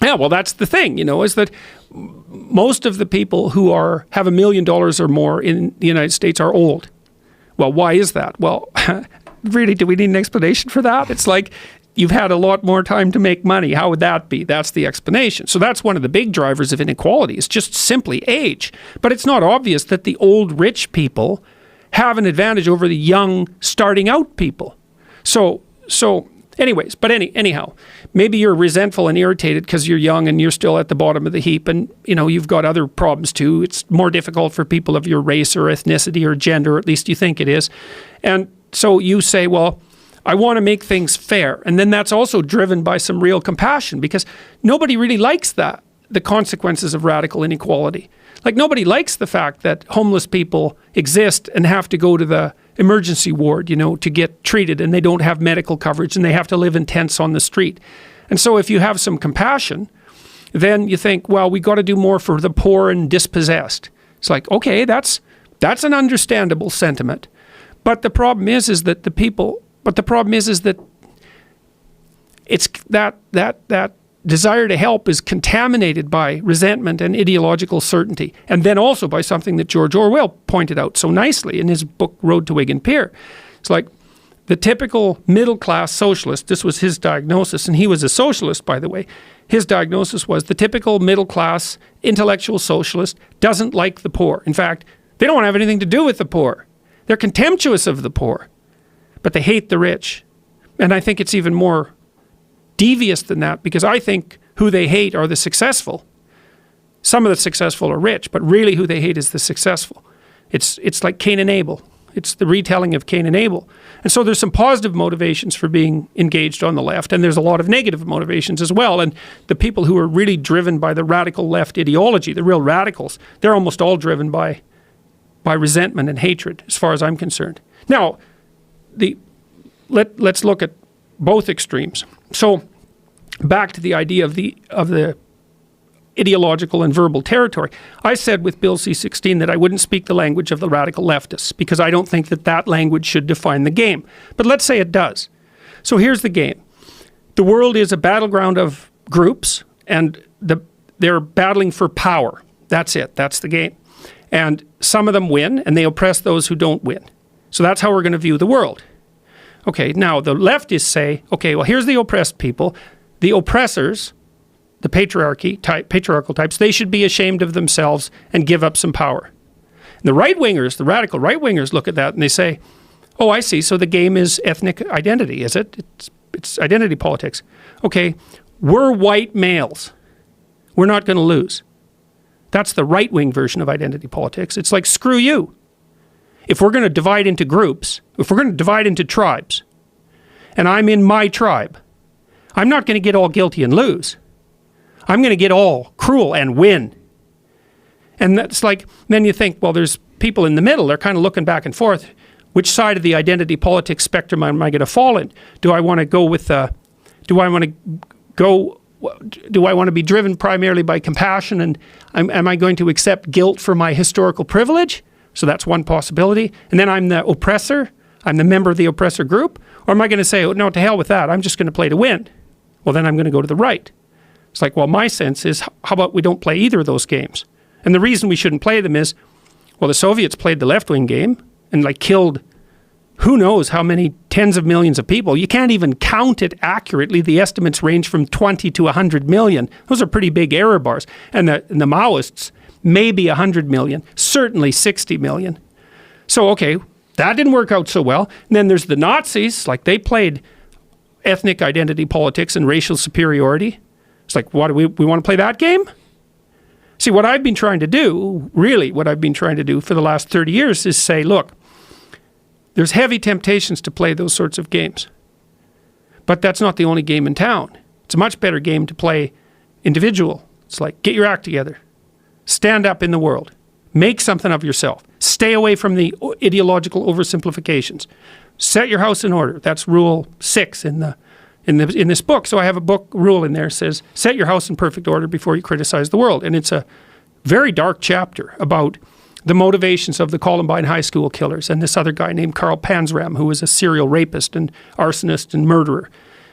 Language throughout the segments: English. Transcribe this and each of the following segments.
Yeah, well, that's the thing, is that most of the people who have $1 million or more in the United States are old. Well, why is that? Well, really, do we need an explanation for that? It's like you've had a lot more time to make money. How would that be? That's the explanation. So that's one of the big drivers of inequality. It's just simply age. But it's not obvious that the old rich people have an advantage over the young starting out people. So anyways, but anyhow, maybe you're resentful and irritated because you're young and you're still at the bottom of the heap, and you've got other problems too. It's more difficult for people of your race or ethnicity or gender, or at least you think it is. And so you say, well, I want to make things fair. And then that's also driven by some real compassion, because nobody really likes the consequences of radical inequality. Like, nobody likes the fact that homeless people exist and have to go to the emergency ward, to get treated, and they don't have medical coverage and they have to live in tents on the street. And so if you have some compassion, then you think, well, we got to do more for the poor and dispossessed. It's like, okay, that's an understandable sentiment. But the problem is that it's that desire to help is contaminated by resentment and ideological certainty, and then also by something that George Orwell pointed out so nicely in his book Road to Wigan Pier. It's like the typical middle-class socialist, this was his diagnosis, and he was a socialist, by the way. His diagnosis was the typical middle-class intellectual socialist doesn't like the poor. In fact, they don't want to have anything to do with the poor. They're contemptuous of the poor, but they hate the rich. And I think it's even more devious than that, because I think who they hate are the successful. Some of the successful are rich, but really who they hate is the successful. It's like Cain and Abel. It's the retelling of Cain and Abel. And so there's some positive motivations for being engaged on the left, and there's a lot of negative motivations as well. And the people who are really driven by the radical left ideology, the real radicals, they're almost all driven by resentment and hatred, as far as I'm concerned. Now, let's look at both extremes. So back to the idea of the ideological and verbal territory. I said with Bill C-16 that I wouldn't speak the language of the radical leftists, because I don't think that language should define the game. But let's say it does. So here's the game. The world is a battleground of groups, and they're battling for power. That's it. That's the game. And some of them win, and they oppress those who don't win. So that's how we're going to view the world. Okay, now the leftists say, okay, well, here's the oppressed people. The oppressors, the patriarchal types, they should be ashamed of themselves and give up some power. And the right-wingers, the radical right-wingers look at that and they say, oh, I see, so the game is ethnic identity, is it? It's identity politics. Okay, we're white males. We're not going to lose. That's the right-wing version of identity politics. It's like, screw you. If we're going to divide into groups, if we're going to divide into tribes, and I'm in my tribe, I'm not going to get all guilty and lose. I'm going to get all cruel and win. And that's like, then you think, well, there's people in the middle. They're kind of looking back and forth. Which side of the identity politics spectrum am I going to fall in? Do I want to go with do I want to be driven primarily by compassion, and am I going to accept guilt for my historical privilege? So that's one possibility. And then I'm the oppressor. I'm the member of the oppressor group. Or am I going to say, oh, no, to hell with that. I'm just going to play to win. Well, then I'm going to go to the right. It's like, well, my sense is, how about we don't play either of those games? And the reason we shouldn't play them is, well, the Soviets played the left-wing game and like killed who knows how many tens of millions of people. You can't even count it accurately. The estimates range from 20 to 100 million. Those are pretty big error bars. And the Maoists, maybe 100 million, certainly 60 million. So, okay, that didn't work out so well. And then there's the Nazis, like they played ethnic identity politics and racial superiority. It's like, what do we want to play that game? See, what I've been trying to do, really what I've been trying to do for the last 30 years is say, look, there's heavy temptations to play those sorts of games. But that's not the only game in town. It's a much better game to play individual. It's like, get your act together. Stand up in the world. Make something of yourself. Stay away from the ideological oversimplifications. Set your house in order. That's rule 6 in this book. So I have a book rule in there that says, set your house in perfect order before you criticize the world. And it's a very dark chapter about the motivations of the Columbine High School killers and this other guy named Carl Panzram, who was a serial rapist and arsonist and murderer.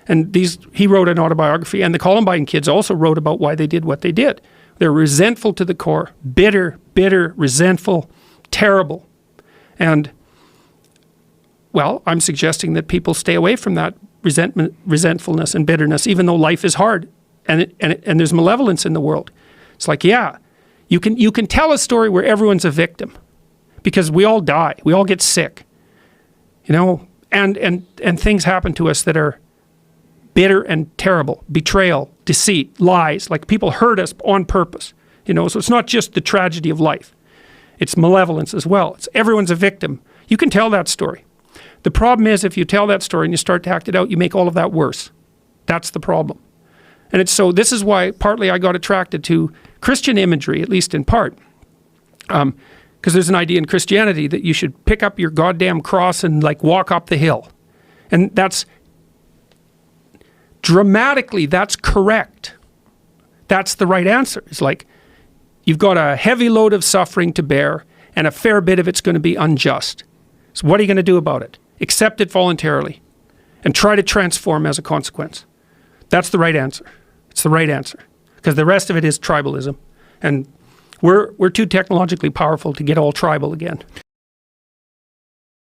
And he wrote an autobiography, and the Columbine kids also wrote about why they did what they did. They're resentful to the core, bitter, resentful, terrible. And, well, I'm suggesting that people stay away from that resentfulness and bitterness, even though life is hard and there's malevolence in the world. It's like, yeah, you can tell a story where everyone's a victim, because we all die, we all get sick, and things happen to us that are bitter and terrible. Betrayal, deceit, lies, like people hurt us on purpose, so it's not just the tragedy of life, it's malevolence as well. Everyone's a victim. You can tell that story. The problem is, if you tell that story and you start to act it out, you make all of that worse. That's the problem. And this is why partly I got attracted to Christian imagery, at least in part, because there's an idea in Christianity that you should pick up your goddamn cross and walk up the hill. And that's dramatically, that's correct. That's the right answer. It's like, you've got a heavy load of suffering to bear, and a fair bit of it's going to be unjust. So what are you going to do about it? Accept it voluntarily and try to transform as a consequence. That's the right answer. It's the right answer, because the rest of it is tribalism, and we're too technologically powerful to get all tribal again.